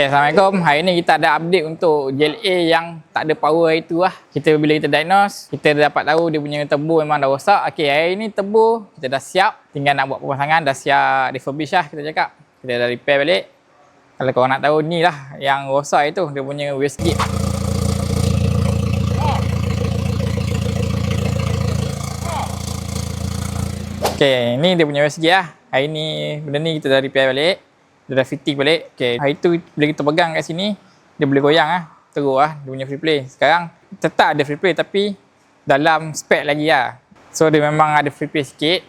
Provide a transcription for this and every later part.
Okay, Assalamualaikum. Hari ni kita ada update untuk JLA yang tak ada power hari tu lah. Bila kita diagnose, kita dapat tahu dia punya turbo memang dah rosak. Okay, hari ni turbo kita dah siap. Tinggal nak buat pemasangan, dah siap refurbish lah kita cakap. Kita dah repair balik. Kalau korang nak tahu, ni lah yang rosak itu, dia punya wastegate. Okay, ni dia punya wastegate lah. Hari ni, benda ni kita dah repair balik. Dia dah fitting balik. Okay. Hari tu bila kita pegang kat sini, dia boleh goyang lah. Teruk lah dia punya free play. Sekarang tetap ada free play tapi dalam spec lagi lah. So dia memang ada free play sikit.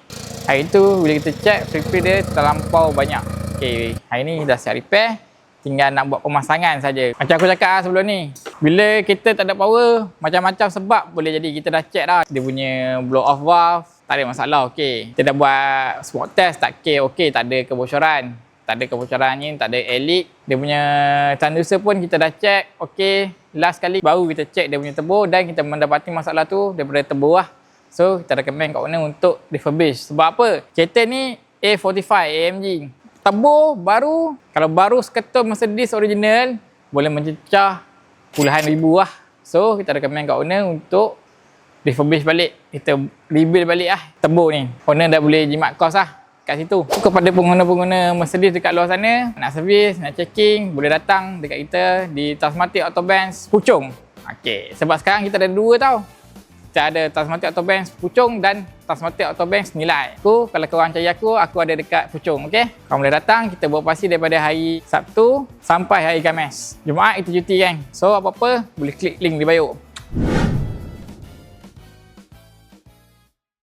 Hari tu bila kita check, free play dia terlampau banyak. Okay. Hari ni dah siap repair. Tinggal nak buat pemasangan saja. Macam aku cakap lah sebelum ni. Bila kita tak ada power, macam-macam sebab boleh jadi. Kita dah check dah. Dia punya blow off valve, tak ada masalah. Okay. Kita dah buat smoke test, tak okay, tak ada kebocoran. Tak ada kebocoran angin, tak ada air leak. Dia punya transducer pun kita dah check. Okey, last kali baru kita check dia punya turbo dan kita mendapati masalah tu daripada turbo lah. So, kita recommend kat owner untuk refurbish. Sebab apa? Kereta ni A45 AMG. Turbo baru, kalau baru seketul Mercedes original, boleh mencecah puluhan ribu lah. So, kita recommend kat owner untuk refurbish balik. Kita rebuild balik lah turbo ni. Owner dah boleh jimat kos lah kat situ. Kepada pengguna-pengguna Mercedes dekat luar sana, nak servis, nak checking, boleh datang dekat kita di Tasmatic Autobahn Puchong. Okey, sebab sekarang kita ada dua tau. Kita ada Tasmatic Autobahn Puchong dan Tasmatic Autobahn Nilai. Kalau korang cari aku ada dekat Puchong, okey? Korang boleh datang, kita beroperasi daripada hari Sabtu sampai hari Khamis. Jumaat kita cuti kan. So apa-apa boleh klik link di bio.